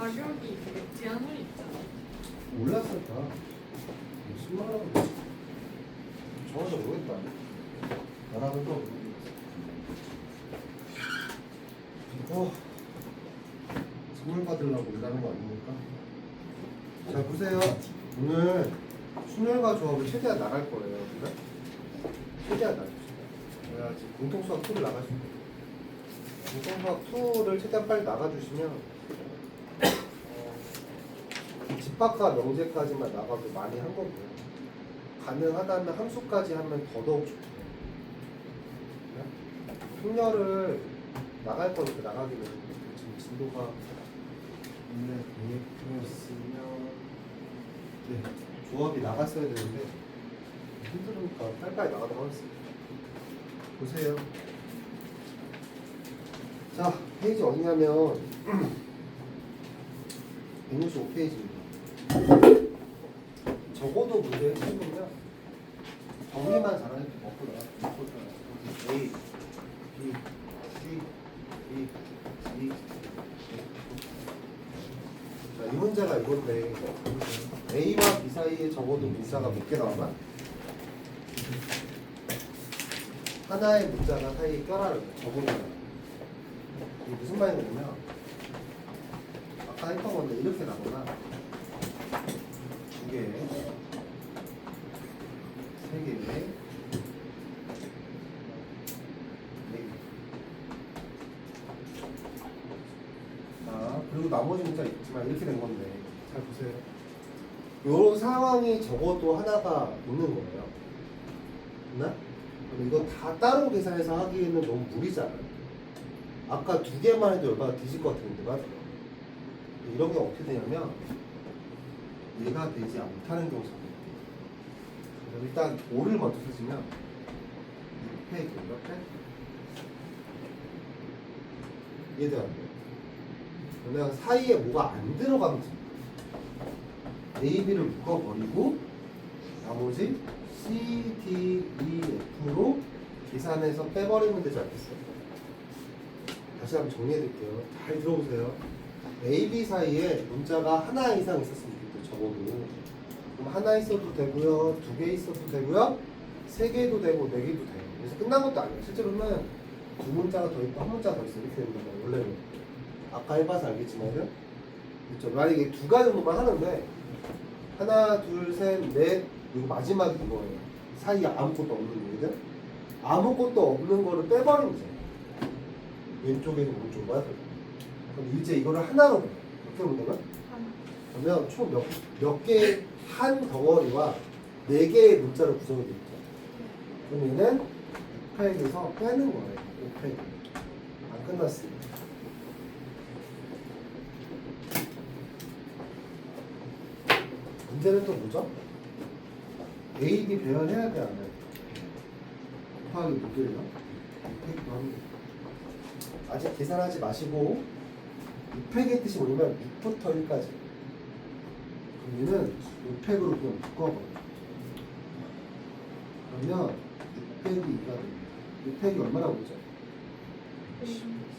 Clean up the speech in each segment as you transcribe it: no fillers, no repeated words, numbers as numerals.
가격이 되게 제한이 있잖아. 몰랐을까? 10만 원. 정확히 모르겠다. 나라는 또 그리고 선물 받으려고 일하는 거 아닙니까? 자 보세요. 오늘 순혈과 조합을 최대한 나갈 거예요. 그래? 최대한 나갑시다. 제가 지금 공통수학 2를 나갈 수 있어요. 공통수학 2를 최대한 빨리 나가주시면 집합과 명제까지만 나가도 많이 한 거고요. 가능하다면 함수까지 하면 더더욱 좋고요. 풍렬을 나갈 거니까 나가기는 지금 진도가 원래 계획표였으면 네, 조합이 나갔어야 되는데 힘들으니까 빨리빨리 나가도록 하겠습니다. 보세요. 자, 페이지 어디냐면 165페이지입니다. 적어도 문제의 핵심은요, 정리만 잘하는 게 없구나. A, B, C, D, E. 자, 이 문제가 이건데 A와 B 사이에 적어도 문자가 몇 개 나오나? 하나의 문자가 사이에 껴라는 거야. 적어도. 이게 무슨 말이냐면 아까 했던 건데 이렇게 나오나 두 개, 세 개, 네 개. 자, 그리고 나머지 문자 있지만 이렇게 된 건데 잘 보세요. 요 상황이 적어도 하나가 있는 거예요. 있나? 근데 이거 다 따로 계산해서 하기에는 너무 무리잖아요. 아까 두 개만 해도 얼마나 뒤질 것 같은데 맞아요. 이런 게 어떻게 되냐면 얘가 되지 못하는 경우가 있습니다. 그래서 일단 5를 먼저 쓰시면 6팩 이렇게 이해돼요? 그러면 사이에 뭐가 안 들어가면 됩니다. A, B를 묶어버리고 나머지 C, D, E, F로 계산해서 빼버리면 되지 않겠어요? 다시 한번 정리해드릴게요. 잘 들어보세요. A, B 사이에 문자가 하나 이상 있었으면 좋겠죠. 적어도. 그럼 하나 있어도 되고요. 두 개 있어도 되고요. 세 개도 되고 네 개도 돼요. 그래서 끝난 것도 아니에요. 실제로는 두 문자가 더 있고 한 문자가 더 있어요. 이렇게 됩니다. 원래는. 아까 해봐서 알겠지만요. 그렇죠. 만약에 두 가지 정도만 하는데 하나, 둘, 셋, 넷 그리고 마지막이 이거예요. 사이에 아무것도 없는 얘기들. 아무것도 없는 거를 빼버리면 돼요. 왼쪽에서 오른쪽으로. 그럼 이제 이거를 하나로 어떻게 보면 그러면 총 몇 개 한 덩어리와 4개의 문자로 구성이 되어 있죠. 그럼 얘는 5팩에서 빼는 거예요. 5팩. 안 끝났습니다. 문제는 또 뭐죠? A, B 배열해야 돼, 안 해? 곱하기 몇 개래요? 6팩도 합니다. 아직 계산하지 마시고 6팩의 뜻이 뭐냐면 6부터 1까지. 그럼 얘는 6팩으로 그냥 묶어버려요. 그러면 6팩이 2가 됩니다. 6팩이 얼마라고 그러죠?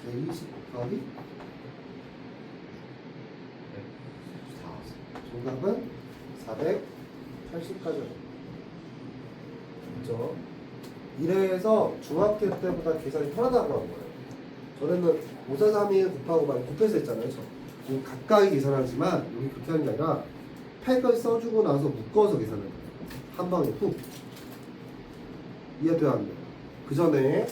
120 곱하기 4. 정답은 480까지. 그렇죠? 이래서 중학교 때보다 계산이 편하다고 한 거예요. 전에는 5, 4, 3, 2 곱하고 많이 곱해서 했잖아요. 지금 가까이 계산하지만 여기 그렇게 하는 게 아니라 팩을 써주고 나서 묶어서 계산을 해요. 한 방에 훅. 이해돼야 안 돼요. 그 전에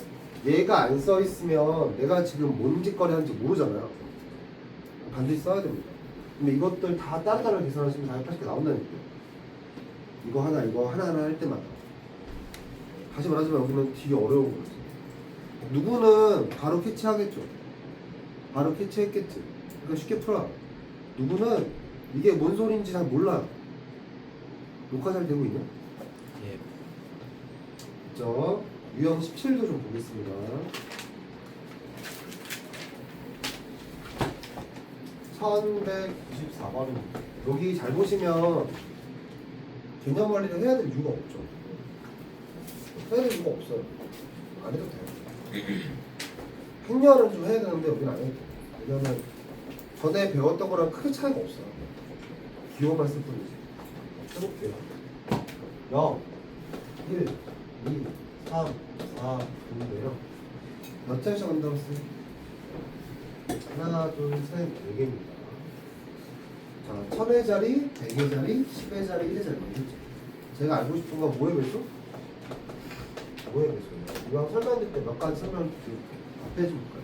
얘가 안 써 있으면 내가 지금 뭔 짓거리 하는지 모르잖아요. 반드시 써야 됩니다. 근데 이것들 다 따로따로 계산하시면 480개 나온다니까요. 이거 하나 할 때마다. 다시 말하지만 여기는 되게 어려운 거였어요. 누구는 바로 캐치하겠죠. 바로 캐치했겠지. 그러니까 쉽게 풀어. 누구는 이게 뭔 소리인지 잘 몰라요. 녹화 잘 되고 있냐? 예. 그죠? 유형 17도 좀 보겠습니다. 1194번입니다. 여기 잘 보시면 개념 관리를 해야 될 이유가 없죠. 해야 될 이유가 없어요. 안 해도 돼요. 행렬은 좀 해야 되는데 여기는 안 해도 돼요. 왜냐면 전에 배웠던 거랑 크게 차이가 없어요. 기호만 쓸 뿐이지. 해볼게요. 0, 1, 2, 3, 4, 5인데요. 몇 장씩 만들었어요? 하나, 둘, 셋, 4개입니다. 자, 1000의 자리, 100의 자리, 10의 자리, 1의 자리. 제가 알고 싶은 건 뭐의 배수? 뭐의 배수예요? 이왕 설명드릴 때 몇 가지 설명 앞에 해줄까요?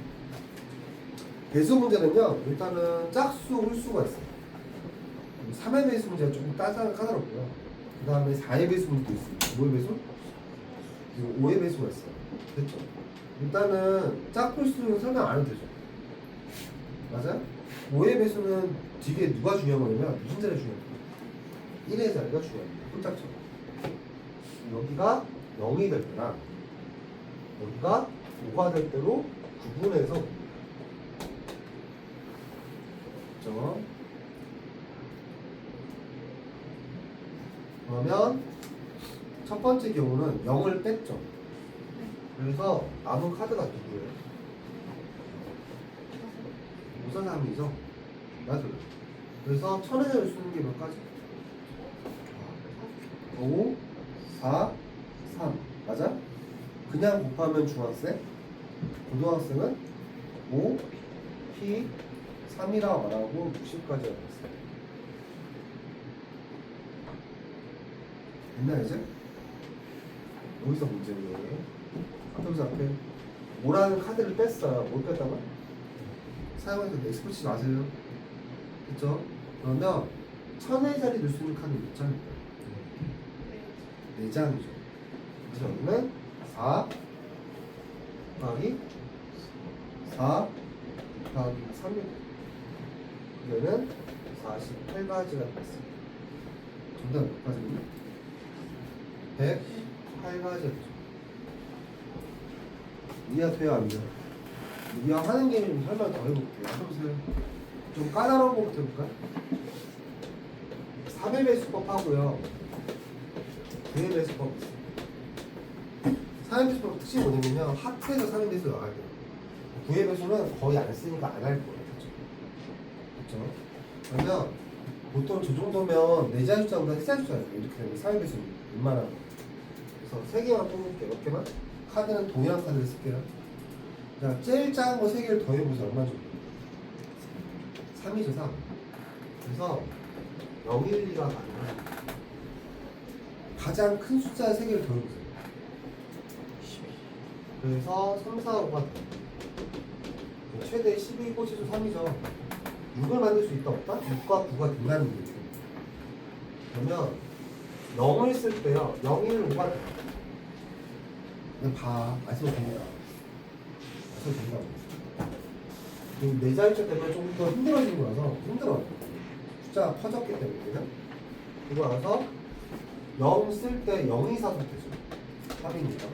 배수 문제는요, 일단은 짝수, 홀수가 있어요. 3의 배수 문제가 조금 까다롭고요. 그 다음에 4의 배수 문제도 있습니다. 뭐의 배수? 그리고 5의 배수가 있어요. 됐죠? 일단은 짝홀수는 설명 안 해도 되죠. 맞아요? 5의 배수는 뒤에 누가 중요한 거냐면 무슨 자리가 중요한 거예요? 1의 자리가 중요합니다. 홀짝처럼. 여기가 0이 될 때랑 여기가 5가 될 때로 구분해서 그렇죠? 그러면 첫 번째 경우는 0을 뺐죠. 그래서 남은 카드가 누구예요? 543이죠? 맞아요. 그래서 1000의 자리를 쓰는 게 몇 가지? 5, 4, 3 맞아? 그냥 곱하면 중학생, 고등학생은 5, P, 3이라고 말하고 60까지 알았어요. 됐나 이제? 여기서 문제예요. 앞에서 앞에 뭐라는 카드를 뺐어요. 뭘 뺐다가? 사용해서 넥스트 치지 마세요. 그쵸? 그러면 1000의 자리 넣을 수 있는 카드 몇 장일까요? 4장이죠. 그래서 여기는 4 곱하기 4 곱하기 3이고 이거는 48가지가 됐습니다. 정답 몇 가지입니까? 108가지였죠. 이해가 돼요? 안 돼요? 이왕 하는 김에 좀 설명 더 해볼게요. 해보세요. 좀 까다로운 거부터 해볼까요? 3의 배수법 하고요. 9의 배수법 있어요. 3의 배수법 특징이 뭐냐면요. 합해서 3의 배수 나가야 돼요. 9의 배수는 거의 안 쓰니까 안 할 거예요. 그렇죠? 그러면 보통 저 정도면 4자리 숫자보다 3자리 숫자예요. 이렇게 되면 3의 배수 웬만하면. 그래서 3개만 뽑을게요. 몇 개만? 카드는 동일한 카드를 쓸게요. 자, 제일 작은 거 3개를 더해보세요. 얼마 정도? 3이죠, 3. 그래서 0, 1, 2가 가능한 가장 큰 숫자 3개를 더해보세요. 그래서 3, 4, 5가 돼요. 최대 12고 최소 3이죠. 6을 만들 수 있다 없다? 6과 9가 된다는 얘기죠. 그러면 0을 쓸 때요. 0, 1, 5가 돼요. 그냥 봐. 안 써도 됩니다. 안 써도 된다고. 그리고 4자리째 때문에 조금 더 힘들어지는 거라서 힘들어요. 숫자가 커졌기 때문에. 그냥. 그리고 나서 0 쓸 때 0, 2, 4도 되죠. 3이니까.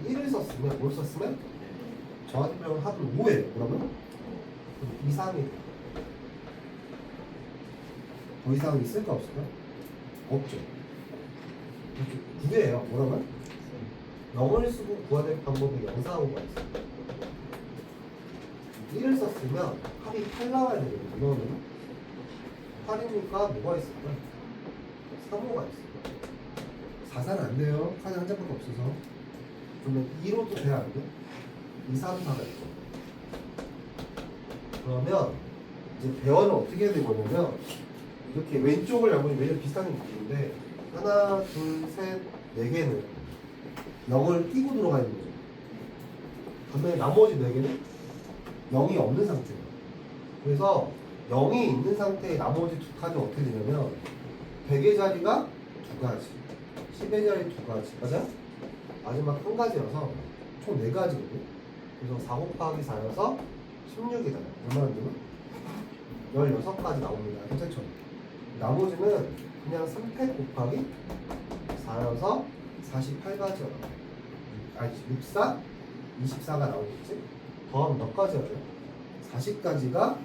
1을 썼으면, 뭘 썼으면? 저한테 표현 합은 5예요. 그러면 2, 3이 돼요. 더 이상 있을까 없을까? 없죠. 9예요. 뭐라고요? 0을 쓰고 구해야 될 방법이 0, 4, 5가 있어요. 1을 썼으면 합이 8 나와야 되거든요. 이거는 8이니까 뭐가 있을까? 3, 5가 있어요. 4, 4는 안 돼요. 카드 한 장밖에 없어서. 그러면 2로도 돼야 안 돼? 2, 3, 4가 있죠. 그러면 이제 배열을 어떻게 해야 되냐면 이렇게 왼쪽을 잡으면 매일 비슷한 느낌인데 하나, 둘, 셋, 4개는 0을 띄고 들어가 있는 거죠. 반면에 나머지 4개는 0이 없는 상태예요. 그래서 0이 있는 상태의 나머지 두 카드는 어떻게 되냐면 100의 자리가 2가지, 10의 자리 2가지, 맞아요? 마지막 한 가지여서 총 4가지거든요. 그래서 4 곱하기 4여서 16이다. 얼마나 되면? 16가지 나옵니다. 괜찮죠? 나머지는 그냥 3팩 곱하기 4여서 48가지가 나와요. 아니 64, 24가 나오겠지? 더하면 몇 가지가 돼요? 40가지가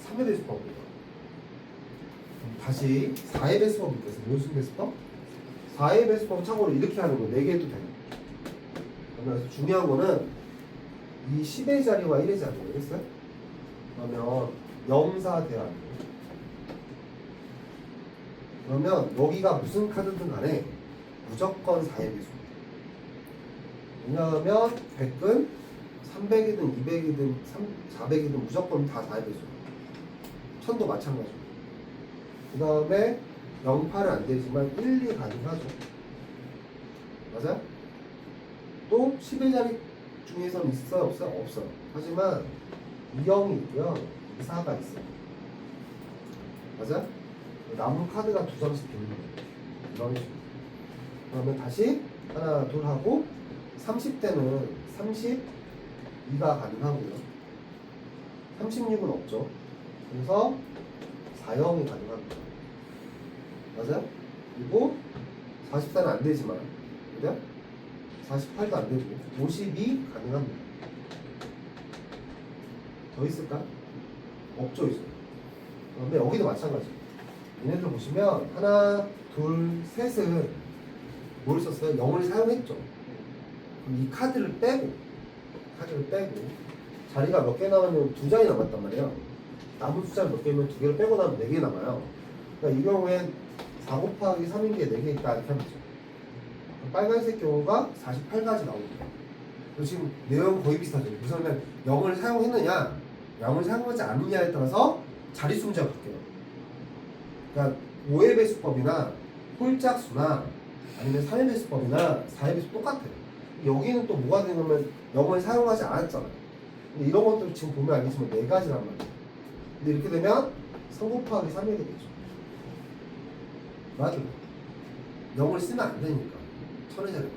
3의 배수법입니다. 다시 4의 배수법입니다. 무슨 배수법? 4의 배수법 참고로 이렇게 하는 거 4개 해도 돼요. 그러면 중요한 거는 이 10의 자리와 1의 자리 알겠어요? 그러면 0사 돼야 돼. 그러면 여기가 무슨 카드든 간에 무조건 4의 배수. 왜냐하면 100은 300이든 200이든 400이든 무조건 다 4의 배수. 1000도 마찬가지고. 그 다음에 08은 안 되지만 1, 2 가능하죠. 맞아? 또 10의 자리 중에서는 있어요? 없어요? 없어요. 하지만 2형이 있고요. 4가 있어요. 맞아? 남은 카드가 2장씩 되는 거예요. 이런 식으로. 그러면 다시 하나, 둘 하고 30대는 32가 가능하고요. 36은 없죠. 그래서 4형이 가능합니다. 맞아요? 그리고 44는 안 되지만, 그죠? 48도 안 되고 52 가능합니다. 더 있을까? 없죠, 이제. 그런데 여기도 마찬가지. 얘네들 보시면 하나, 둘, 셋은 뭘 썼어요? 0을 사용했죠. 그럼 이 카드를 빼고 자리가 몇 개 남았냐면 2장이 남았단 말이에요. 남은 숫자가 몇 개면 2개를 빼고 나면 4개 남아요. 그러니까 이 경우엔 4 곱하기 3인 게 4개 있다 이렇게 하면 되죠. 빨간색 경우가 48가지 나옵니다. 지금 내용 거의 비슷하죠. 우선은 0을 사용했느냐 0을 사용하지 않느냐에 따라서 자릿수 문제가 바뀌어요. 그러니까 5의 배수법이나 홀짝수나 아니면 3의 배수법이나 4의 배수 똑같아요. 여기는 또 뭐가 되냐면 0을 사용하지 않았잖아요. 근데 이런 것도 지금 보면 알겠지만 4가지란 말이에요. 근데 이렇게 되면 3 곱하기 3이 되겠죠. 맞아요. 0을 쓰면 안 되니까. 천의 자리가.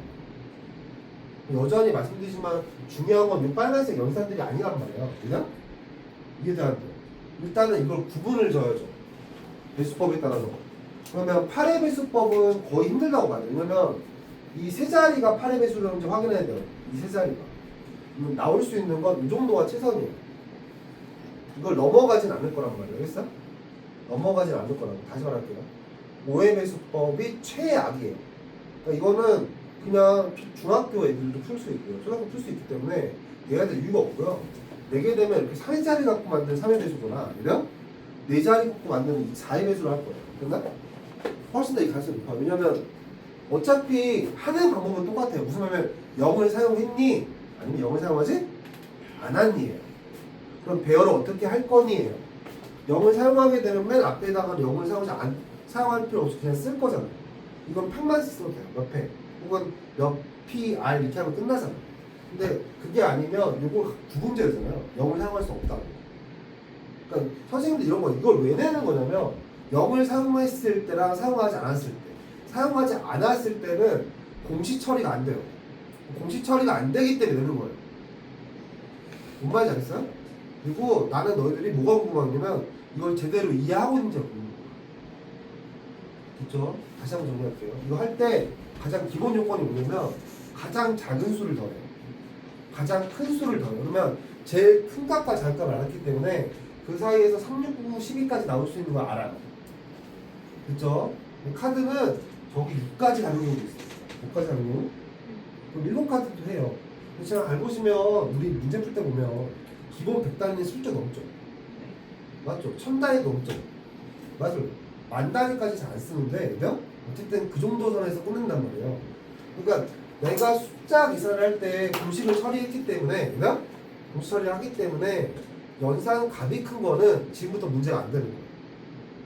여전히 말씀드리지만 중요한 건 이 빨간색 연산들이 아니란 말이에요. 그냥? 이해돼야 돼요. 일단은 이걸 구분을 져야죠. 배수법에 따라서. 그러면 8의 배수법은 거의 힘들다고 봐요. 왜냐면 이 세 자리가 8의 배수라는지 확인해야 돼요. 이 세 자리가. 나올 수 있는 건 이 정도가 최선이에요. 이걸 넘어가진 않을 거란 말이에요. 알겠어? 넘어가진 않을 거라고. 다시 말할게요. 5의 배수법이 최악이에요. 그러니까 이거는 그냥 중학교 애들도 풀 수 있고요. 초등학교 풀 수 있기 때문에 얘가 될 이유가 없고요. 4개 되면 이렇게 3의 자리 갖고 만든 3의 배수거나 아니면 4자리 갖고 만드는 4의 배수를 할 거예요. 됐나? 훨씬 더 이 가능성이 높아요. 왜냐면 어차피 하는 방법은 똑같아요. 무슨 말이냐면 0을 사용했니? 아니면 0을 사용하지? 않았니에요. 그럼 배열을 어떻게 할 거니에요. 0을 사용하게 되면 맨 앞에다가 0을 사용할 필요 없이 그냥 쓸 거잖아요. 이건 팩만 써도 돼요. 몇 팩. 혹은 몇 PR 이렇게 하면 끝나잖아요. 근데 그게 아니면 이거 구분제잖아요. 0을 사용할 수 없다고. 그러니까 선생님들 이런 거 이걸 왜 내는 거냐면 0을 사용했을 때랑 사용하지 않았을 때. 사용하지 않았을 때는 공식 처리가 안 돼요. 공식 처리가 안 되기 때문에 내는 거예요. 뭔 말인지 알겠어요? 그리고 나는 너희들이 뭐가 궁금하냐면 이걸 제대로 이해하고 있는지 궁금해요. 그쵸? 다시 한번 정리할게요. 이거 할 때 가장 기본 요건이 뭐냐면 가장 작은 수를 더해요. 가장 큰 수를 더해요. 그러면 제일 큰 값과 작은 값을 알았기 때문에 그 사이에서 3, 6, 9, 12까지 나올 수 있는 걸 알아요. 그쵸? 카드는 저기 6까지 가는 경우도 있어요. 5까지 가는 경우. 그럼 7카드도 해요. 제가 알고 보시면 우리 문제 풀 때 보면 기본 100단위 슬쩍 넘죠. 맞죠? 1000단위 넘죠. 맞죠? 10,000단위까지 잘 안 쓰는데 그죠? 어쨌든 그 정도 선에서 끊는단 말이에요. 그러니까 내가 숫자 계산을 할 때 공식을 처리했기 때문에 그죠? 공식 처리를 하기 때문에 연산 값이 큰 거는 지금부터 문제가 안 되는 거예요.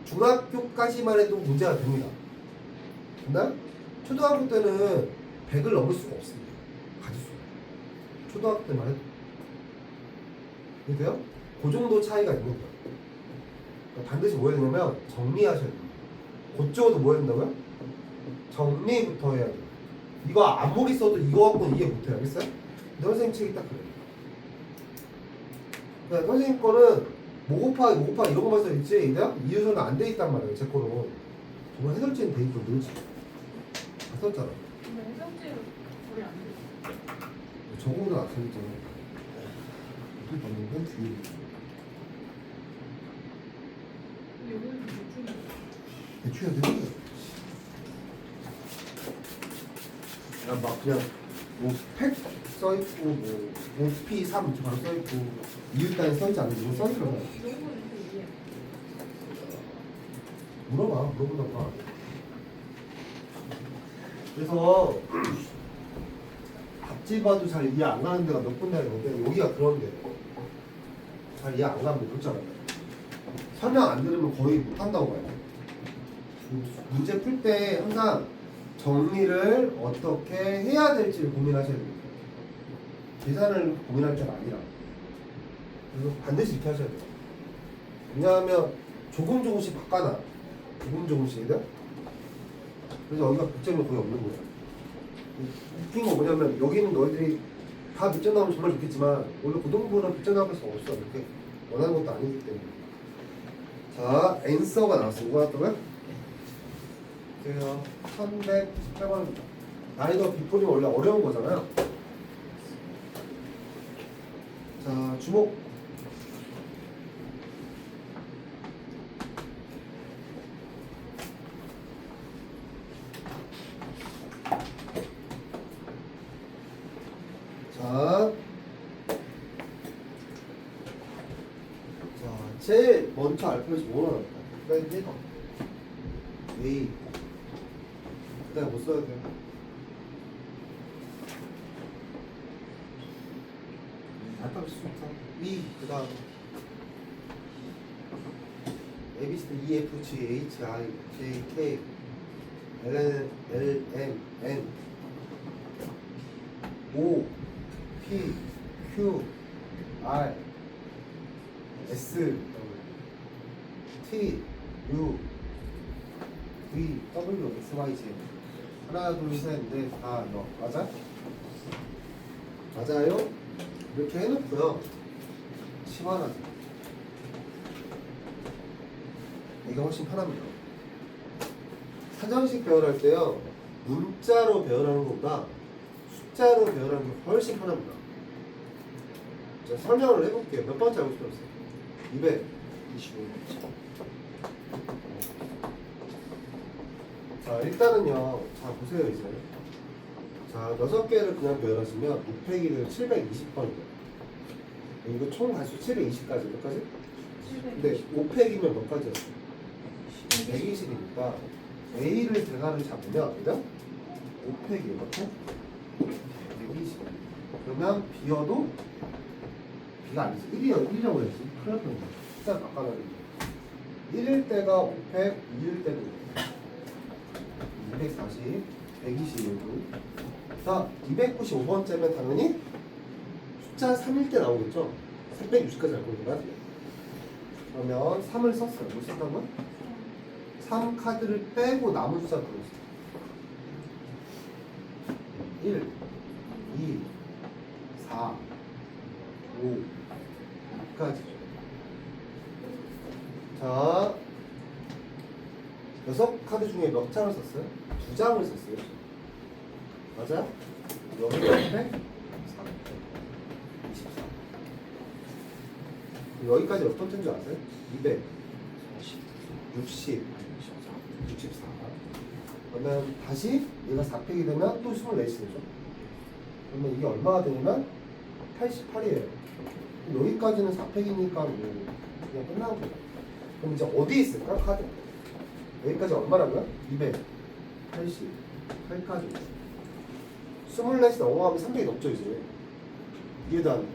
중학교까지만 해도 문제가 됩니다. 근데 초등학교 때는 100을 넘을 수가 없습니다. 가지수. 초등학교 때만 해도. 그래요? 그 정도 차이가 있는 거예요. 그러니까 반드시 뭐 해야 되냐면 정리하셔야 됩니다. 그쪽도 뭐 해야 된다고요? 정리부터 해야 돼요. 이거 아무리 써도 이거 갖고는 이해 못해요. 알겠어요? 근데 선생님 책이 딱 그래요. 그러니까 선생님 거는 뭐 곱하기 이런 거만 써있지 이유서는 안 돼 있단 말이에요. 제 거는 정말 해설지는 돼 있고 늘지 다 썼잖아. 근데 해석지로 거의 안 돼. 저거보다 낫잖아. 어떻게 봤는 건 뒤에 근데 여기는 대충 대충 해야 되는 거야. 그냥 막 그냥 뭐 팩 써있고 뭐 OP3 이렇게 바로 써있고 이웃단에 써있지 않는 거 써있더라고요. 이런 거는 그 물어본다고 봐. 그래서 답지 봐도 잘 이해 안 가는 데가 몇 군데가 있는데 여기가 그런 데. 잘 이해 안 가면 그렇잖아요. 설명 안 들으면 거의 못 한다고 봐요. 문제 풀 때 항상 정리를 어떻게 해야 될지를 고민하셔야 됩니다. 계산을 고민할 때가 아니라. 그래서 반드시 이렇게 하셔야 돼요. 왜냐하면 조금씩 바꿔놔. 조금씩. 그래서 여기가 100점이 거의 없는 거야. 웃긴 거 뭐냐면 여기는 너희들이 다 100점 나오면 정말 좋겠지만 원래 고등부는 100점 나올 수 없어. 이렇게 원하는 것도 아니기 때문에. 자, 앤서가 나왔어. 뭐가 나왔다고요? 그래요. 1118번입니다. 난이도 빅폴이 원래 어려운 거잖아요. 자, 주목. 제일 먼저 알파벳이 뭐로 나올까? 그다음에 얘가 A. 그다음에 뭐 써야 돼요? 알파벳 순서 E. 그다음 A, B, C, D, E, F, G, H, I, J, K, L, M, N, O, P, Q, R, S, T, U, V, W, X, Y, Z. 하나, 둘, 셋, 넷, 다, 너. 맞아? 맞아요? 이렇게 해놓고요. 시원하죠. 이게 훨씬 편합니다. 사전식 배열할 때요. 문자로 배열하는 것보다 숫자로 배열하는 게 훨씬 편합니다. 자, 설명을 해볼게요. 몇 번째 알고 싶었어요? 225. 자, 일단은요. 자, 보세요, 이제. 자, 6개를 그냥 배열하시면 곱하기를 720번이에요. 이거 총 단수 720까지. 몇 가지? 근데 5팩이면 몇 가지였어요? 120이니까 A를 대괄을 잡으면, 그죠? 5팩이 이렇게 120. 그러면 B여도 B가 아니지. 1이라고 해야지. 큰일 날 뻔했네. 숫자 바꿔놔야지. 1일 때가 5팩, 2일 때도 240, 121도. 자, 295번째면 당연히 숫자 3일 때 나오겠죠? 360까지 할 거니까. 그러면 3을 썼어요. 뭐 썼다고요? 3 카드를 빼고 남은 숫자 들어있어요. 1, 2, 4, 5, 6까지. 자, 6카드 중에 몇 장을 썼어요? 2장을 썼어요. 맞아? 여기 옆에 3, 24. 여기까지 몇 번째인 줄 아세요? 200, 60, 64. 그러면 다시 얘가 4팩이 되면 또 24시죠. 그러면 이게 얼마가 되냐면 88이에요. 여기까지는 4팩이니까 뭐 그냥 끝나는 거예요. 그럼 이제 어디 있을까? 카드. 여기까지 얼마라고요? 288까지. 24시 넘어가면 300이 넘죠, 이제. 이해도 안 돼.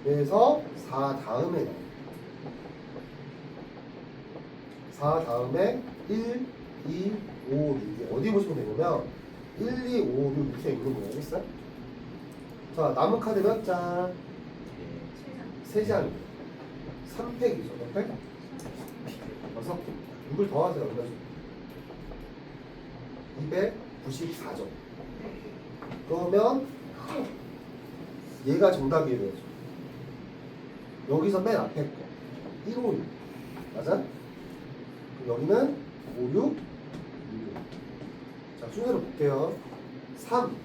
그래서 4 다음에 4 다음에 1, 2, 5, 6이 어디 보시면 되냐면 1, 2, 5, 6 밑에 있는 거 알겠어요? 자, 남은 카드 몇 장? 3장. 3팩이죠. 몇 팩? 6팩. 6을 더하세요. 얼마죠? 294점. 그러면 얘가 정답이에요. 여기서 맨 앞에 거 1, 5, 6 맞아? 여기는 5, 6, 6. 자, 순서로 볼게요. 3,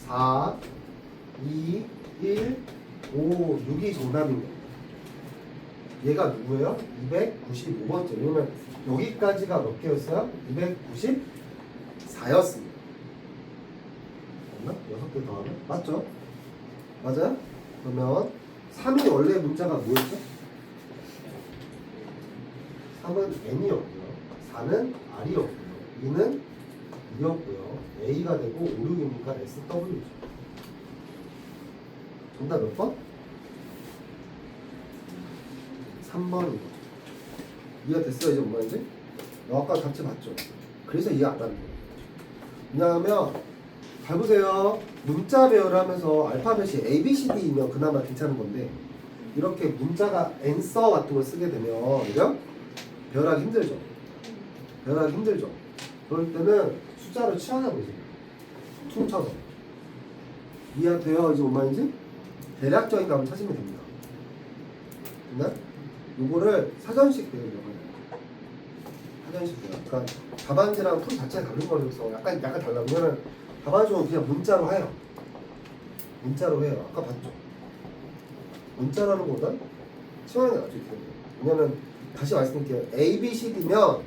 4, 2, 1, 5, 6이 정답인 거예요. 얘가 누구예요? 295번째. 왜냐면 여기까지가 몇 개였어요? 294였습니다. 맞나? 6개 더하면? 맞죠? 맞아요? 그러면 3이 원래 문자가 뭐였죠? 3은 n이었고요. 4는 r이었고요. 2는 2였고요. a가 되고 5, 6이니까 sw죠. 정답 몇 번? 3번이고. 이해가 됐어요? 이제 뭔 말인지? 아까 같이 봤죠? 그래서 이해 안 하는 거예요. 왜냐하면 잘 보세요. 문자 배열을 하면서 알파벳이 A, B, C, D이면 그나마 괜찮은 건데 이렇게 문자가 N서 같은 걸 쓰게 되면 그죠? 배열하기 힘들죠? 배열하기 힘들죠? 그럴 때는 숫자를 치환해 보세요. 퉁쳐서. 이해돼요? 이제 뭔 말인지? 대략적인 값을 찾으면 됩니다. 됐나? 요거를 사전식 배열이라고 해요. 사전식 배열. 그러니까 답안지랑 풀 자체가 다른 거라서 약간 달라면 답안지는 그냥 문자로 해요. 문자로 해요. 아까 봤죠? 문자로 하는 것보다 치환이 아주 좋대요. 왜냐면 다시 말씀드릴게요. A, B, C, D면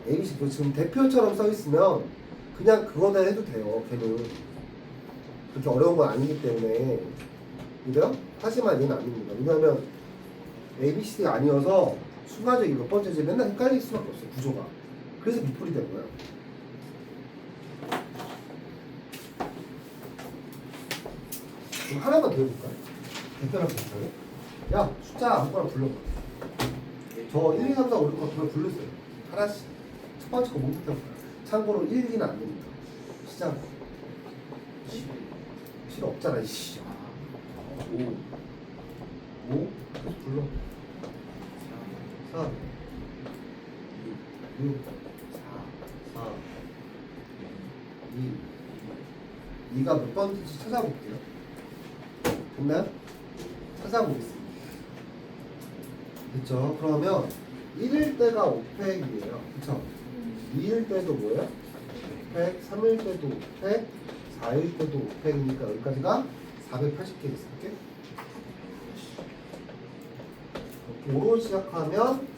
A, B, C, D 지금 대표처럼 써 있으면 그냥 그거나 해도 돼요. 걔는 그렇게 어려운 건 아니기 때문에. 그래요? 하지만 얘는 아닙니다. 왜냐하면 A, B, C, D가 아니어서 순간적인 몇 번째지 맨날 헷갈릴 수밖에 없어요. 구조가. 그래서 미풀이 된 거예요. 그럼 하나만 더 해볼까요? 대표랑 비슷하게. 야, 숫자 아무거나 불러봐. 저 1, 2, 3, 4, 5, 6, 7, 8 부르세요. 하나씩. 첫 번째 거 뭐부터 해볼까요? 참고로 1, 2는 안 되니까. 시작. 7 없잖아, 이씨. 5 계속 불러. 3 6 4 2 2가 몇 번인지 찾아볼게요. 됐나요? 찾아보겠습니다. 됐죠? 그러면 1일 때가 5팩이에요. 그쵸? 2일 때도 뭐예요? 5팩, 3일 때도 5팩, 4일 때도 5팩이니까 여기까지가 480개 있을게. 5로 시작하면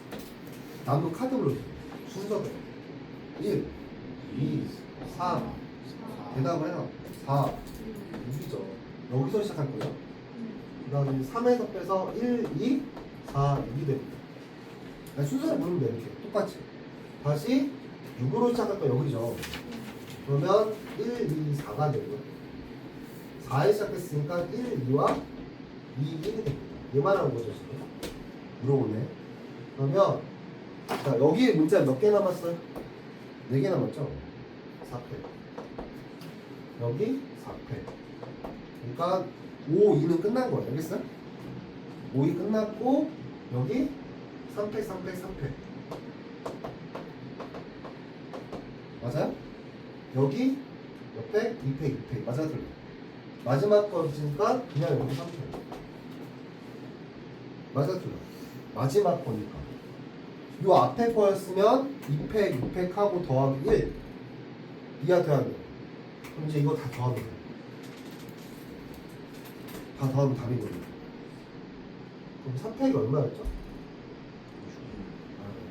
남은 카드로 순서대로 1, 2, 3 대답을 해라. 4, 6이죠. 여기서 시작할 거죠. 그 다음에 3에서 빼서 1, 2, 4, 6이 됩니다. 순서를 부르면 돼요. 이렇게 똑같이. 다시 6으로 시작할 거 여기죠. 그러면 1, 2, 4가 되고요. 4에 시작했으니까 1, 2와 2, 1이 됩니다. 얘만 하는 거죠 지금. 물어보네. 그러면 자 여기 문자 몇 개 남았어요? 4개 남았죠? 4패. 여기 4패. 그러니까 5, 2는 끝난 거예요. 알겠어요? 5, 2 끝났고 여기 3패, 3패, 3패. 맞아요? 여기 몇 패? 2패, 2패. 맞아, 틀려. 마지막 거니까 그냥 여기 3패. 맞아, 틀려. 마지막 거니까. 요 앞에 거였으면 2팩, 6팩하고 더하기 1. 이하 돼야 돼요. 그럼 이제 이거 다 더하면 돼요. 다 더하면 답이거든요. 그럼 3팩이 얼마였죠?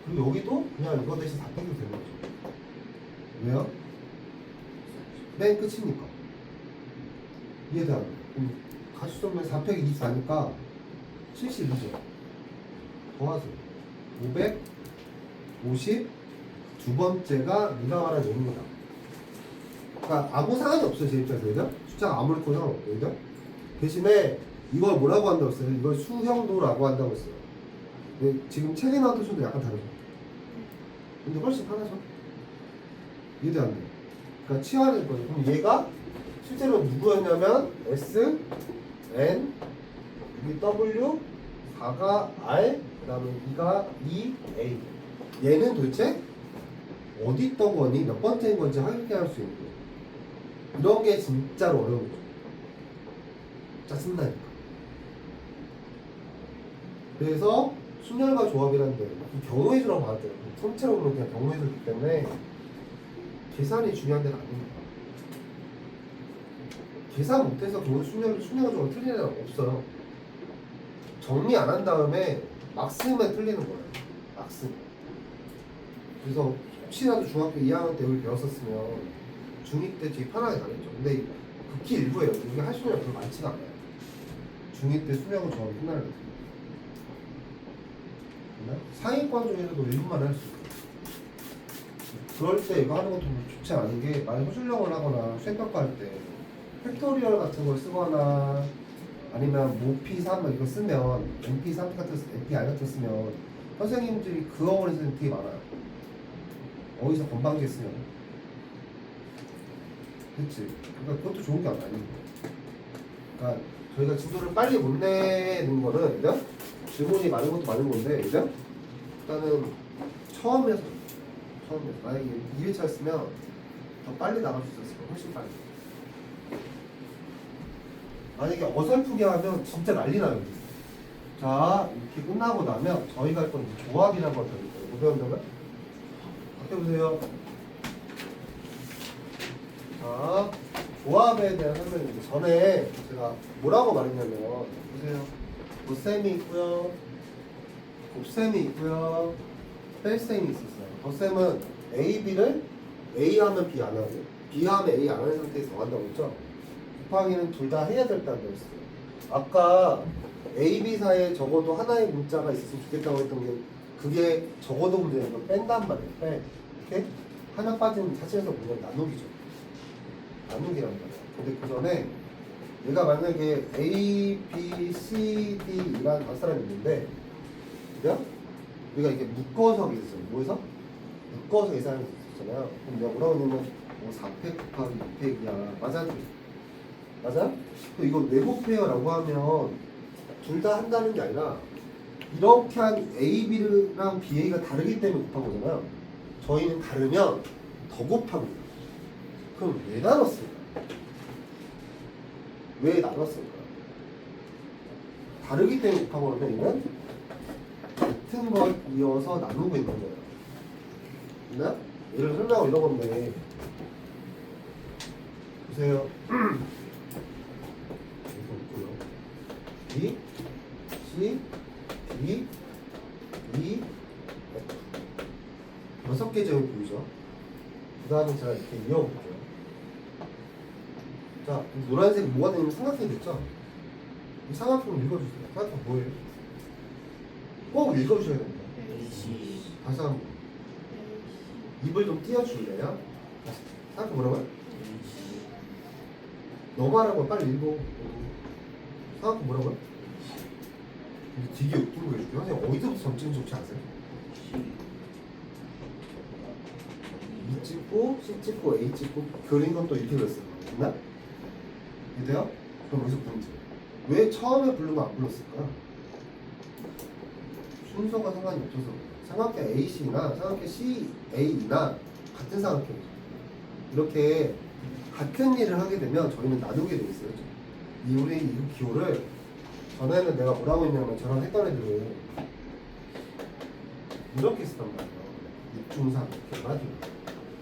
그리고 여기도 그냥 이거 대신 4팩이 되는 거죠. 왜요? 맨 끝이니까. 이해돼요? 그럼 가시점에 4팩이 24니까 72죠. 더하세요. 550 두 번째가 네가 말한 얘입니다. 그러니까 아무 상관이 없어요. 제 입장에서. 그죠? 숫자가 아무리 커도 상관없어요. 그죠? 대신에 이걸 뭐라고 한다고 했어요? 이걸 수형도라고 한다고 했어요. 근데 지금 책에 나온 뜻도 약간 다르죠. 근데 훨씬 편하죠. 이해돼 안 돼요? 그러니까 치환일 거예요. 그럼 얘가 실제로 누구였냐면 S, N, 여기 W, 4가 R, 그 다음에 2가 E, A. 얘는 도대체 어디 있던 거니? 몇 번째인 건지 확인할 수 있는 거예요. 이런 게 진짜로 어려운 거죠. 짜증나니까. 그래서 순열과 조합이라는데 경우의 수라고 말할 때요. 통째로 보면 그냥 경우의 수이기 때문에 계산이 중요한 데는 아닙니다. 계산 못해서 순열과 조합이 틀리는 데는 없어요. 정리 안 한 다음에 막 쓰면 틀리는 거예요. 막 쓰면. 그래서 혹시라도 중학교 2학년 때 여기 배웠었으면 중2 때 되게 편하게 가겠죠. 근데 극히 일부예요. 여기 할 수 있는 게 별로 많지가 않아요. 중2 때 수명은 조합이 끝나는 거죠. 상위권 중에서도 1분만 할 수 있어. 그럴 때 이거 하는 것도 좋지 않은 게 만약 호출력을 하거나 수행평가할 때 팩토리얼 같은 걸 쓰거나 아니면 모P3 이거 쓰면 MP3 같은 MPI 같은 거 쓰면 선생님들이 그 어원에서는 되게 많아요. 어디서 건방지게 쓰면 그치? 그러니까 그것도 좋은 게 아니고 그러니까 저희가 진도를 빨리 못 내는 거는 그죠? 질문이 많은 것도 많은 건데 그죠? 일단은 처음에서 만약에 2회차였으면 더 빨리 나갈 수 있었을 거예요. 훨씬 빨리. 만약에 어설프게 하면 진짜 난리 나요. 자, 이렇게 끝나고 나면 저희가 할 건 조합이라고 할 거예요. 보세요, 여러분. 앞에 보세요. 자, 조합에 대한 설명인데 전에 제가 뭐라고 말했냐면 보세요. 덧셈이 있고요. 곱셈이 있고요. 뺄셈이 있었어요. 덧셈은 A, B를 A 하면 B 안 하고 B 하면 A 안 하는 상태에서 한다고 했죠. 곱하기는 둘 다 해야 된다고 했어요. 아까 A, B 사이에 적어도 하나의 문자가 있었으면 좋겠다고 했던 게 그게 적어도 문제인 걸 뺀단 말이에요. 빼. 이렇게 하나 빠지면 자체에서 뭐냐 나누기죠. 나누기란 말이에요. 근데 그 전에 얘가 만약에 A, B, C, D 이란 다섯 사람이 있는데 그죠? 우리가 이렇게 묶어서 있었어요. 뭐해서? 묶어서 계산이 있었잖아요. 그럼 내가 뭐라고 했냐면 4팩 곱하기 2팩이야. 맞아? 맞아? 이거 왜 곱해요라고 하면 둘 다 한다는 게 아니라 이렇게 한 A, B랑 B, A가 다르기 때문에 곱한 거잖아요. 저희는 다르면 더 곱합니다. 그럼 왜 나눴을까? 왜 나눴을까? 다르기 때문에 곱한 거는 얘는 같은 걸 이어서 나누고 있는 거예요. 됐나? 예를 설명하고 이런 건데 보세요. 이거 있고요. B, C, D, E, F 6개 점이 보이죠? 그 다음에 제가 이렇게 이어볼게요. 자, 노란색 뭐가 되냐면 삼각형이 됐죠? 이 삼각형을 읽어주세요. 삼각형 뭐예요? 꼭 읽어주셔야 됩니다. 다시 한번 입을 좀 띄워줄래요? 삼각형 뭐라고요? 너가 하라고 빨리 읽어. 삼각형 뭐라고요? 되게 웃긴 거 해줄게요. 선생님 어디서부터 점찍는 좋지 않으세요? E 찍고 C 찍고 A 찍고 그린 건 또 이렇게 그렸어요. 됐나? 이해돼요? 그럼 여기서 문제. 왜 처음에 부른 거 안 불렀을까? 순서가 상관이 없어서 삼각형 AC나 삼각형 CA나 같은 삼각형이죠. 이렇게 같은 일을 하게 되면 저희는 나누게 돼 있어요. 우리 이 기호를 전에는 내가 뭐라고 했냐면 저랑 했던 애들은 이렇게 쓰단 말이에요. 6중3 이렇게 맞아요.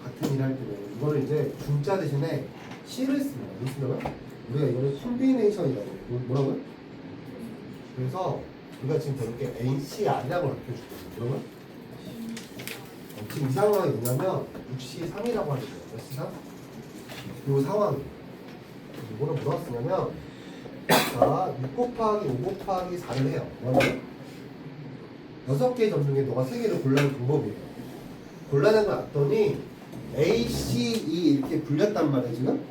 같은 일 할 때는 이거를 이제 중자 대신에 C를 씁니다. 무슨 말이야? 우리가 이거를 콤비네이션이라고 해요. 뭐라고요? 그래서 우리가 지금 저렇게 NCR이라고 가르쳐줄 거예요. 그러면 지금 이 상황이 뭐냐면 6C3이라고 하는 거예요. 몇 C3? 이 상황이 뭐를 물었으냐면 자, 6 곱하기 5 곱하기 4를 해요. 뭐냐면 6개의 점 중에 너가 3개를 골라낸 방법이에요. 골라낸 걸 놨더니 A, C, E 이렇게 불렸단 말이에요 지금.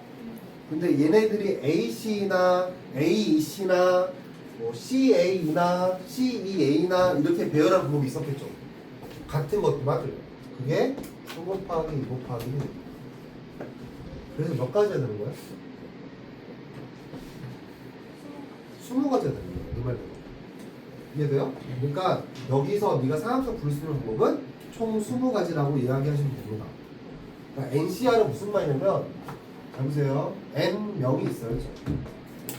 근데 얘네들이 AC나 AEC나 뭐 CA나 CEA나 이렇게 배열한 방법이 있었겠죠. 같은 것도 맞아요. 그게 2 곱하기 2 곱하기 1. 그래서 몇 가지가 되는 거야? 20가지가 되는 거야. 이 말대로. 이해돼요? 그러니까 여기서 네가 삼각형 부를 수 있는 방법은 총 20가지라고 이야기하시면 됩니다. 그러니까 NCR은 무슨 말이냐면 잘 보세요. N명이 있어요. 그렇죠?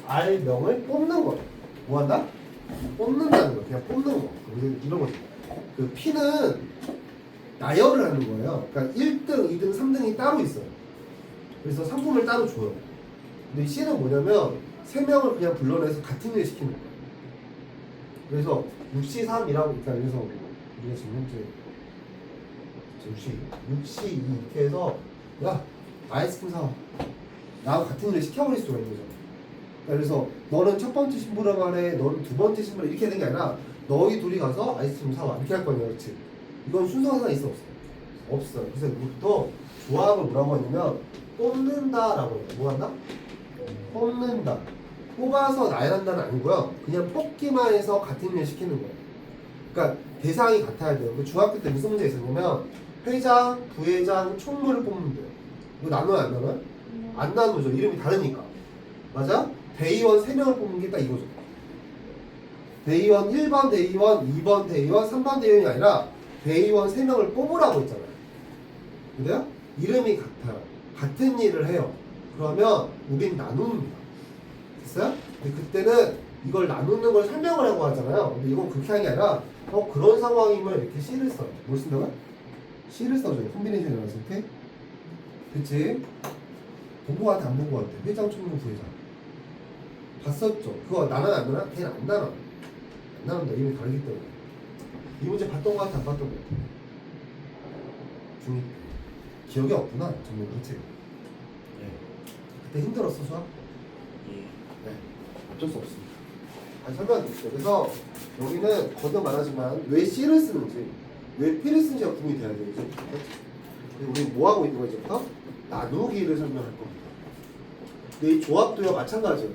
R명을 뽑는 거예요. 뭐 한다? 뽑는다는 거. 그냥 뽑는 거. 이런 거죠. 그 P는 나열을 하는 거예요. 그러니까 1등, 2등, 3등이 따로 있어요. 그래서 상품을 따로 줘요. 근데 C는 뭐냐면 3명을 그냥 불러내서 같은 일 시키는 거예요. 그래서 6C3이라고 그러니까 그래서 우리가 지금 현재 6C2 이렇게 해서 야 아이스크림 사와 나하고 같은 일을 시켜버릴 수가 있는 거죠. 그래서 너는 첫 번째 신부라고 하래 너는 두 번째 신부라 이렇게 되는 게 아니라 너희 둘이 가서 아이스크림 사와 이렇게 할 거냐, 그렇지? 이건 순서가 있어 없어? 없어요. 그래서 이것도 조합을 뭐라고 하냐면 뽑는다라고 해요. 뭐 한다? 뽑는다. 뽑아서 나열한다는 아니고요. 그냥 뽑기만 해서 같은 일 시키는 거예요. 그러니까 대상이 같아야 돼요. 그 중학교 때 무슨 문제 있었냐면 회장, 부회장, 총무를 뽑는데요. 이거 나눠요, 안 나눠요? 안 나누죠. 이름이 다르니까. 맞아? 대의원 3명을 뽑는 게 딱 이거죠. 대의원 1번 대의원, 2번 대의원, 3번 대의원이 아니라 대의원 3명을 뽑으라고 했잖아요. 근데요? 이름이 같아요. 같은 일을 해요. 그러면 우린 나눕니다. 됐어요? 근데 그때는 이걸 나누는 걸 설명을 하고 하잖아요. 근데 이건 그렇게 하는 게 아니라 그런 상황이면 이렇게 C를 써요. 뭘 쓴다고요? C를 써줘요. 콤비네이션이 나왔을 때. 그치? 본 거 같아, 안 본 거 같아? 회장, 총무, 부회장. 봤었죠? 그거 나눠 안 나눠? 걔는 안 나눠. 안 나눈다. 이름이 다르기 때문에. 이 문제 봤던 거 같아, 안 봤던 거 같아? 중2 기억이 없구나, 정말. 그치? 네. 그때 힘들었어, 수학? 네. 어쩔 수 없습니다. 다시 설명드릴게요. 그래서 여기는 거듭 말하지만 왜 C를 쓰는지, 왜 P를 쓰는지가 구분이 돼야 돼요. 이제. 그리고 우리 뭐 하고 있는 거죠? 이제부터? 나누기를 설명할 겁니다. 근데 이 조합도요, 마찬가지예요.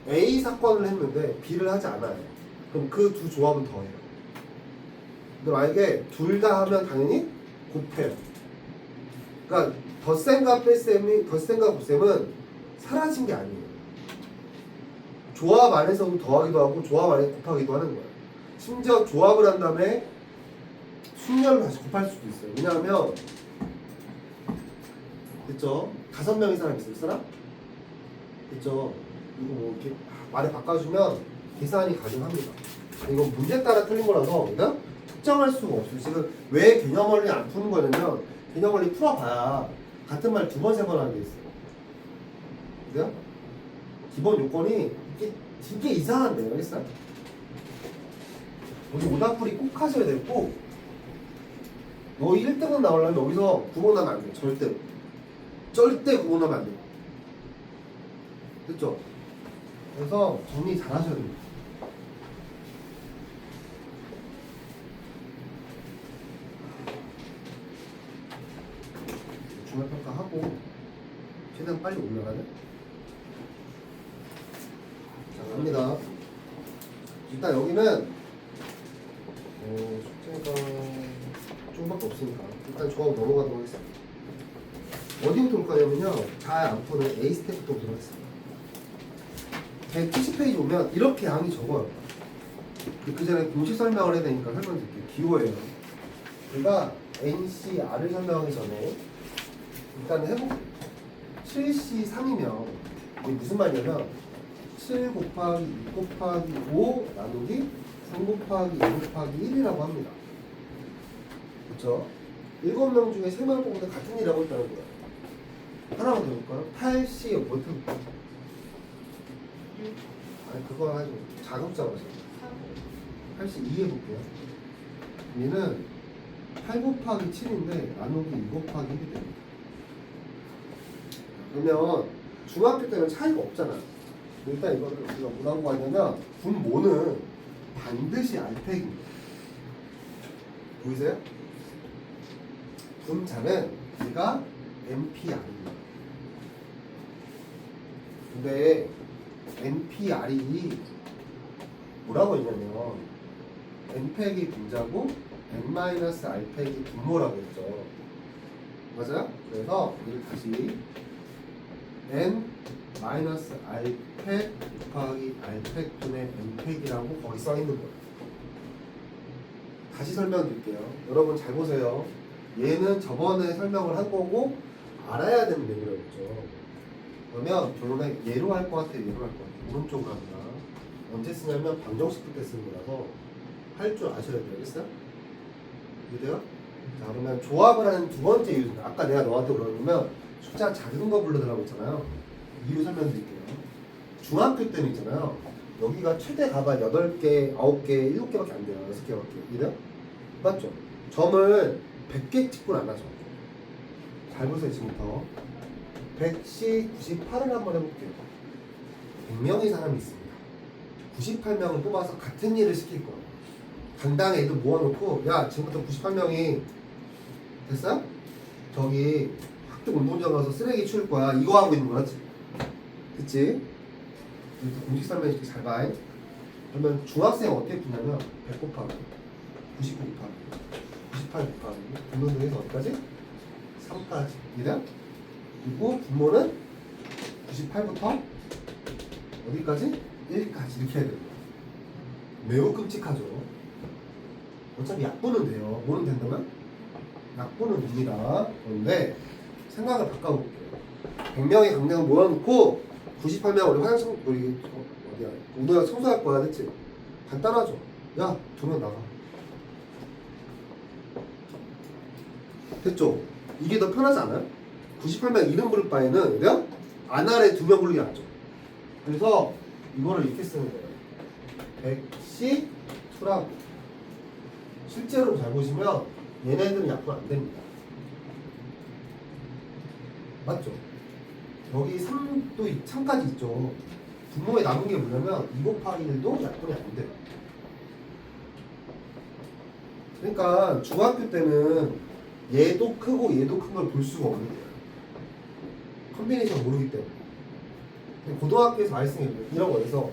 A 사건을 했는데 B를 하지 않아요. 그럼 그 두 조합은 더해요. 근데 만약에 둘 다 하면 당연히 곱해요. 그러니까 덧셈과 뺄셈이, 덧셈과 곱셈은 사라진 게 아니에요. 조합 안에서도 더하기도 하고 조합 안에 곱하기도 하는 거예요. 심지어 조합을 한 다음에 순열을 다시 곱할 수도 있어요. 왜냐하면 됐죠? 5명의 사람이 있어요. 이 사람? 됐죠? 이거 뭐 이렇게 말에 바꿔주면 계산이 가능합니다. 이건 문제에 따라 틀린 거라서 우리가 특정할 수가 없어요. 지금 왜 개념 원리 안 푸는 거냐면 개념 원리 풀어봐야 같은 말 2번, 3번 하는 게 있어요. 그죠? 기본 요건이 되게 이상한데요, 알겠어요? 여기 오답풀이 꼭 하셔야 돼요, 꼭. 너 1등은 나오려면 여기서 구분하면 안 돼요, 절대로. 절대 구분하면 안 돼요. 됐죠? 그래서 정리 잘 하셔야 됩니다. 중간평가하고 최대한 빨리 올라가네. 자, 갑니다. 일단 여기는 숙제가 조금밖에 없으니까 일단 조합 넘어가도록 하겠습니다. 어디부터 올 거냐면요, 잘 안 푸는 A 스텝부터 보도록 하겠습니다. 170페이지 오면 이렇게 양이 적어요. 그 전에 공식 설명을 해야 되니까 설명드릴게요. 기호예요. 우리가 NCR을 설명하기 전에 일단 해볼게요. 7C3이면 이게 무슨 말이냐면 7 곱하기 2 곱하기 5 나누기 3 곱하기 2 곱하기 1이라고 합니다. 그렇죠? 7명 중에 3명을 뽑는데 같은 일을 하고 있다는 거예요. 하나만 더 해볼까요? 8C 뭐 해볼까요? 아니 그거 가지고 자급자가서 82 해볼게요. 얘는 8 곱하기 7인데 나누기 2 곱하기 1이 됩니다. 그러면 중학교 때는 차이가 없잖아. 일단 이거를 우리가 뭐라고 하냐면 분모는 반드시 알팩입니다. 보이세요? 분자는 얘가 NPR입니다. 근데 NPR이 뭐라고 했냐면 N팩이 분자고 N-R팩이 분모라고 했죠. 맞아요? 그래서 이를 다시 N-R팩 곱하기 R팩 분의 N팩이라고 거기 써 있는 거예요. 다시 설명드릴게요. 여러분 잘 보세요. 얘는 저번에 설명을 한 거고 알아야 되는 내용이었죠. 그러면 결론에 얘로 할 것 같아요, 얘로 할 것 같아요. 오른쪽으로 합니다. 언제 쓰냐면 방정식 때 쓰는 거라서 할 줄 아셔야 돼요. 알겠어요? 이해돼요? 자, 그러면 조합을 하는 두 번째 이유입니다. 아까 내가 너한테 그러면 숫자 작은 거 불러달라고 했잖아요. 이유 설명드릴게요. 중학교 때는 있잖아요. 여기가 최대 가발 8개, 9개, 7개밖에 안 돼요. 6개밖에. 이래요? 맞죠? 점을 100개 찍고는 안 하죠. 잘 보세요, 지금부터. 100시 98을 한번 해볼게요. 100명의 사람이 있습니다. 98명을 뽑아서 같은 일을 시킬 거예요. 당당히 애들 모아놓고 야 지금부터 98명이 됐어? 저기 학교 운동장 가서 쓰레기 치울 거야 이거 하고 있는 거야 그치? 이렇게 공식 설명해줄게 잘 봐. 그러면 중학생 어떻게 푸냐면 100 곱하기 99 곱하기 98 곱하기 분모등에서 어디까지? 3까지 이래? 그리고 분모는 98부터 어디까지? 1까지 이렇게 해야 돼요. 매우 끔찍하죠. 어차피 약분은 돼요. 뭐는 된다면? 약분은 됩니다. 그런데 생각을 바꿔볼게요. 100명의 강령을 모아놓고 98명 우리 화장실 우리 어디야? 운동장 청소할 거야, 됐지? 간단하죠. 야, 조명 나가. 됐죠? 이게 더 편하지 않아요? 98명 이름 부를 바에는 그냥 안 아래 2명 부르기 낫죠. 그래서 이거를 이렇게 쓰는 거예요. 100C2라고. 실제로 잘 보시면 얘네들은 약분 안 됩니다. 맞죠? 여기 3도 3까지 있죠. 분모에 남은 게 뭐냐면 2 곱하기 1도 약분이 안 돼요. 그러니까 중학교 때는 얘도 크고 얘도 큰 걸 볼 수가 없는 거예요. 컨비네이션 모르기 때문에. 고등학교에서 많이 쓰는 게 이런 거에서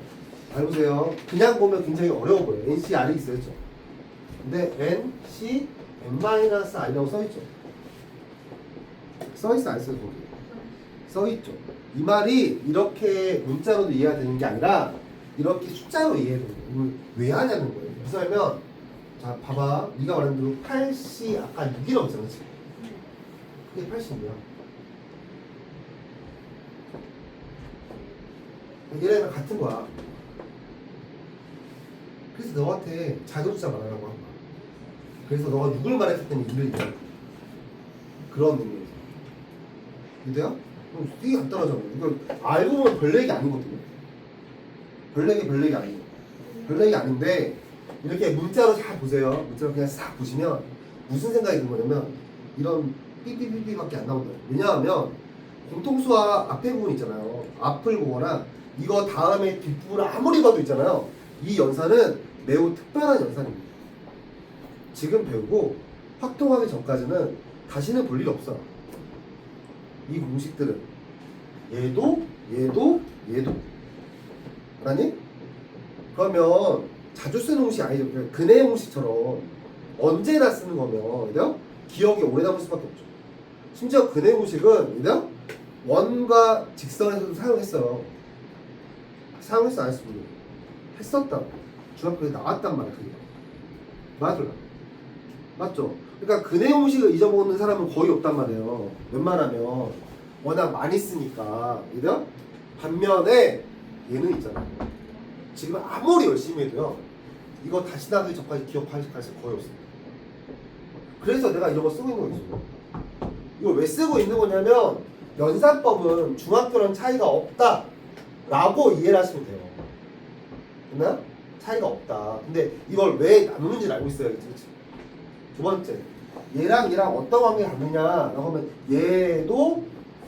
잘 보세요. 그냥 보면 굉장히 어려워 보여요. NC R이 있어요. 근데 N, C, N-I라고 써있죠. 써있어 안 써요? 거기? 써있죠. 이 말이 이렇게 문자로도 이해가 되는 게 아니라 이렇게 숫자로 이해되는 거예요. 이걸 왜 하냐는 거예요. 무슨 말이면 자 봐봐. 네가 말한 대로 8C 아까 6이라고 했잖아. 그치? 그게 80이야. 얘네랑 같은 거야. 그래서 너한테 자동차 말하라고 한 거야. 그래서 너가 6을 말했을 때는 1을 이겨. 그런 의미에서. 이돼요? 되게 간단하잖아. 이거 알고 보면 별 얘기 아니거든요. 별 얘기 아니고. 별 얘기 아닌데 이렇게 문자로 잘 보세요. 문자로 그냥 싹 보시면 무슨 생각이 드는 거냐면 이런 삐삐삐삐밖에 안 나온다. 왜냐하면 공통수와 앞에 부분 있잖아요. 앞을 보거나 이거 다음에 뒷부분을 아무리 봐도 있잖아요. 이 연산은 매우 특별한 연산입니다. 지금 배우고 확통하기 전까지는 다시는 볼 일이 없어. 이 공식들은 얘도 아니? 그러면 자주 쓰는 공식이 아니죠. 그냥 근해 공식처럼 언제나 쓰는 거면 그죠? 기억에 오래 남을 수밖에 없죠. 심지어 근해 공식은 그죠? 원과 직선에서도 사용했어요. 사용했어 안 했어? 했었다. 중학교에 나왔단 말이야. 그게. 맞아요. 맞죠? 그러니까 근해 공식을 잊어먹는 사람은 거의 없단 말이에요. 웬만하면 워낙 많이 쓰니까. 그죠? 반면에 얘는 있잖아요. 지금 아무리 열심히 해도요. 이거 다시 나가기 전까지 기억할 가능성이 거의 없습니다. 그래서 내가 이런 거 쓰고 있는 거죠. 이걸 왜 쓰고 있는 거냐면 연산법은 중학교랑 차이가 없다 라고 이해를 하시면 돼요. 됐나? 차이가 없다. 근데 이걸 왜 나누는지 알고 있어야겠지. 그치? 두 번째, 얘랑 얘랑 어떤 관계가 다르냐라고 하면 얘도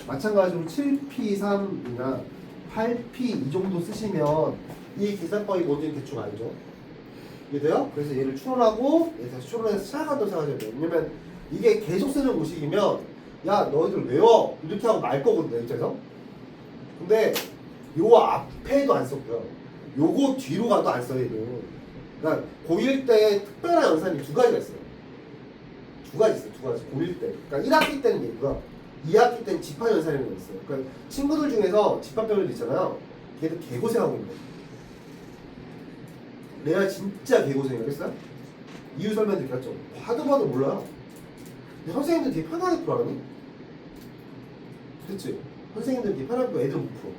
마찬가지로 7P3이나 8P 이 정도 쓰시면 이 계산법이 뭔지 대충 알죠? 이해돼요? 그래서 얘를 추론하고 얘 다시 추론해서 시작하도록 생각하셔야 돼요. 왜냐면 이게 계속 쓰는 공식이면 야 너희들 외워 이렇게 하고 말 거거든 내 입장에서. 근데 요 앞에도 안 썼고요. 요거 뒤로 가도 안 써요. 얘는. 그러니까 고1 때 특별한 연산이 두 가지가 있어요. 두 가지 있어요. 두 가지. 고1 때. 그러니까 1학기 때는 얘고요. 2학기 때는 집합 연산이라는 게 있어요. 그러니까 친구들 중에서 집합별도 있잖아요. 걔도 개고생하고 있는 거예요. 내가 진짜 개고생이겠어요? 이유 설명드렸죠. 봐도 몰라요. 근데 선생님들 되게 편하게 풀어 알았니? 그치? 선생님들 되게 편하게 풀어. 애들 못 풀어.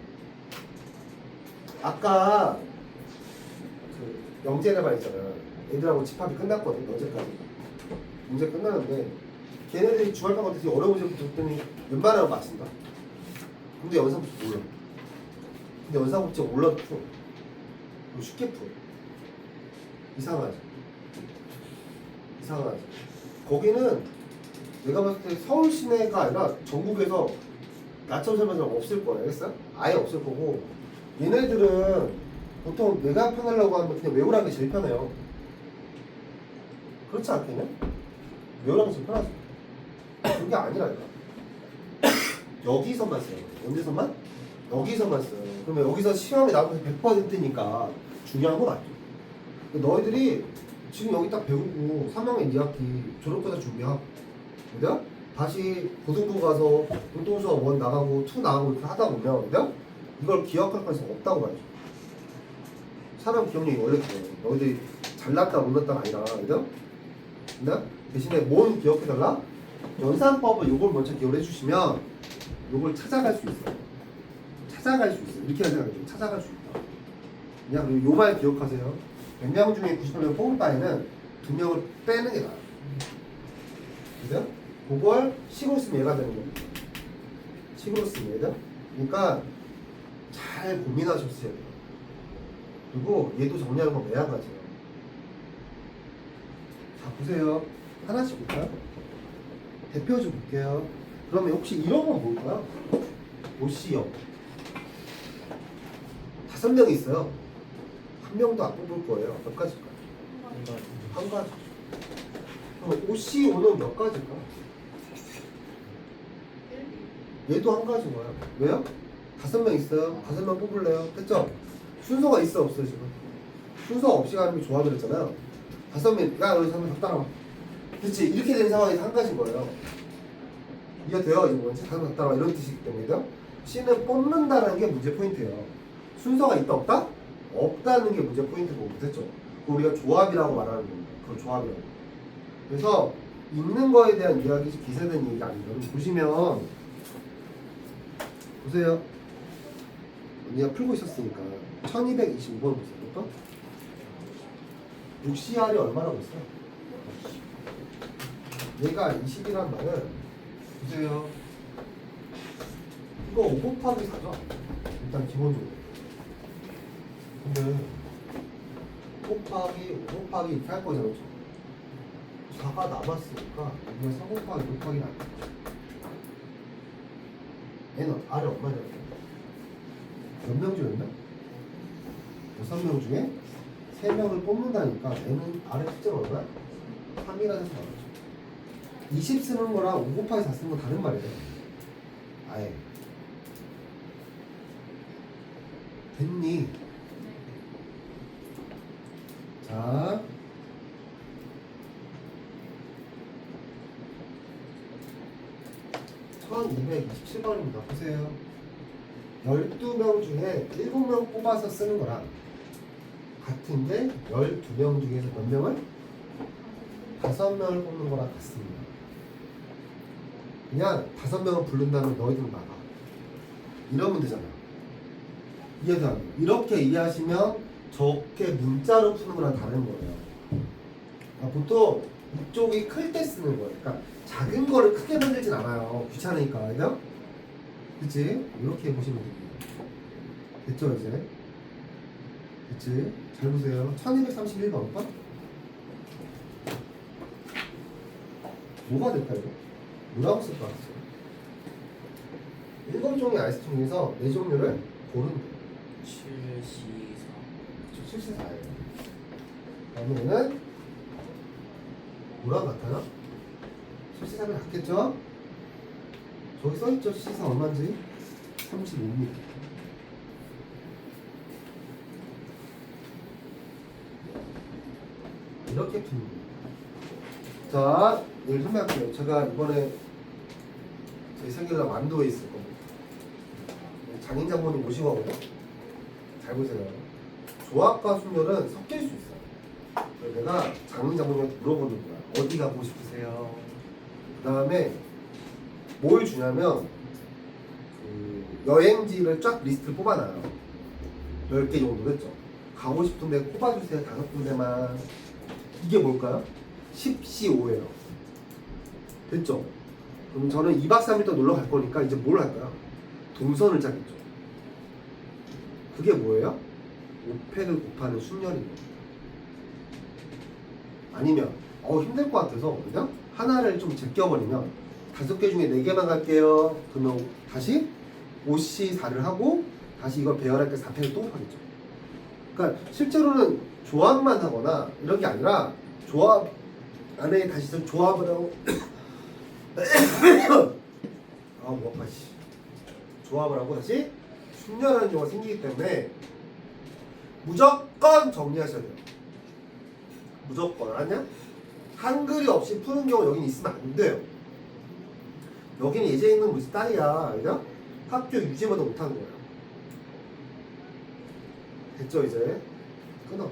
아까 그 영재네 반 있잖아. 애들하고 집합이 끝났거든. 어제까지. 문제 끝나는데 걔네들이 중학교 때 되게 어려운 문제 붙었더니 웬만하면 맞춘다. 근데 연산법칙 몰라. 근데 연산법칙 몰라도 풀어. 쉽게 풀어. 이상하지. 거기는 내가 봤을 때 서울 시내가 아니라 전국에서 나처럼 설명서 없을 거야. 알겠어? 아예 없을 거고 얘네들은 보통 내가 편하려고 하면 그냥 외우라는 게 제일 편해요. 그렇지 않겠냐? 외우라면 지금 편하지. 그게 아니라니까. 여기서만 써요. 언제서만? 여기서만 써요. 그러면 여기서 시험에 나오면 100%니까 중요한 건 맞죠. 너희들이 지금 여기 딱 배우고 3학년 2학기 졸업과자 준비하고 그죠? 다시 고등부 가서 공동수업 1 나가고 2 나가고 이렇게 하다 보면 그죠? 이걸 기억할 가능성이 없다고 봐야죠. 사람 기억력이 원래 그래요. 너희들이 잘났다 못났다가 아니라 그죠? 근데 대신에 뭔 기억해달라? 연산법을 요걸 먼저 기억을 해주시면 요걸 찾아갈 수 있어요. 찾아갈 수 있어요. 이렇게 생각해요. 찾아갈 수 있다. 그냥 그리고 요 말 기억하세요. 100명 중에 90명 뽑을 바에는 2명을 빼는 게 나아요. 그죠? 그걸 식으로 쓰면 얘가 되는 겁니다. 식으로 쓰면 얘죠? 그러니까 잘 고민하셨어야 돼요. 그리고 얘도 정리하는 건 매한가지예요. 자, 보세요. 하나씩 볼까요? 대표 좀 볼게요. 그러면 혹시 이런 건 뭘까요? OC형 5명이 있어요. 1명도 안 뽑을 거예요. 몇 가지일까요? 한 가지. 그럼 OCO는 몇 가지일까? 얘도 한 가지인 거야. 왜요? 5명 있어요. 5명 뽑을래요. 됐죠? 순서가 있어 없어요 지금? 순서 없이 가는 게 조합을 했잖아요. 5명, 야 여기 3명 다 따라와. 그치? 이렇게 된 상황에서 한 가지인 거예요. 이해가 돼요? 이거 뭔지? 5명 다 따라와 이런 뜻이기 때문에요. C는 뽑는다는 게 문제 포인트예요. 순서가 있다 없다? 없다는 게 문제 포인트고 됐죠? 우리가 조합이라고 말하는 겁니다. 그걸 조합이라고. 그래서 읽는 거에 대한 이야기지 기세된 얘기 아니에요. 보시면 보세요. 언니가 풀고 있었으니까 1225번 보세요. 또 6CR이 얼마라고 했어요? 얘가 20이란 말은 보세요. 이거 5 곱하기 4죠? 일단 기본적으로. 근데 곱하기 5 곱하기 이렇게 할 거잖아요. 4가 남았으니까 여기가 4 곱하기 5 곱하기는 안 돼요. 얘는 아래 얼마냐고. 몇 명 중에 6명 중에 3명을 뽑는다니까 얘는 아래 숫자가 얼마야? 3이라는 해서 나왔죠. 20 쓰는 거랑 5 곱하기 4 쓰는 건 다른 말이에요. 아예. 됐니? 자, (1227번입니다) 보세요. 12명 중에 7명 뽑아서 쓰는 거랑 같은데 12명 중에서 몇 명을? 5명을 뽑는 거랑 같습니다. 그냥 5명을 부른다면 너희들은 나가. 이러면 되잖아. 이해가 안 돼요. 이렇게 이해하시면 저렇게 문자로 푸는 거랑 다른 거예요. 그러니까 보통 이쪽이 클 때 쓰는 거예요. 그러니까 작은 거를 크게 만들진 않아요. 귀찮으니까. 그죠? 그치? 이렇게 보시면 됩니다. 됐죠, 이제? 그치? 잘 보세요. 1231번. 뭐가 될까, 이거? 뭐라고 쓸 것 같아요? 7종의 아이스 중에서 4종류를 고르는 거예요. 7C4. 7C4예요. 그러면은 뭐랑 같아요? 7C4랑 같겠죠? 저기 써있죠? C4 얼마인지? 35mm. 이렇게 푸는 거예요. 자, 여기 설명할게요. 제가 이번에 제 생일날 완도에 있을 겁니다. 장인 장모님 모시고 하거든요. 잘 보세요. 조합과 순열은 섞일 수 있어요. 그래서 내가 장인 장모님한테 물어보는 거야. 어디 가고 싶으세요? 그 다음에 뭘 주냐면 그 여행지를 쫙 리스트를 뽑아놔요. 10개 정도겠죠. 가고 싶은데 꼽아주세요. 5군데만. 이게 뭘까요? 10C5예요. 됐죠? 그럼 저는 2박 3일 더 놀러 갈 거니까 이제 뭘 할까요? 동선을 짜겠죠. 그게 뭐예요? 5팩을 곱하는 순열입니다. 아니면 힘들 것 같아서 그냥 하나를 좀 제껴버리면 5개 중에 4개만 갈게요. 그러면 다시 5C4를 하고 다시 이걸 배열할 때 4팩을 또 곱하겠죠. 그러니까 실제로는 조합만 하거나 이런 게 아니라 조합 안에 다시 좀 조합을 하고 뭐 아파 씨. 조합을 하고 다시 순열하는 경우가 생기기 때문에 무조건 정리하셔야 돼요. 무조건 아니야? 한글이 없이 푸는 경우 여기는 있으면 안 돼요. 여기는 예제 있는 무슨 딸이야, 그죠? 학교 유지마다 못하는 거예요. 됐죠 이제? 끊어.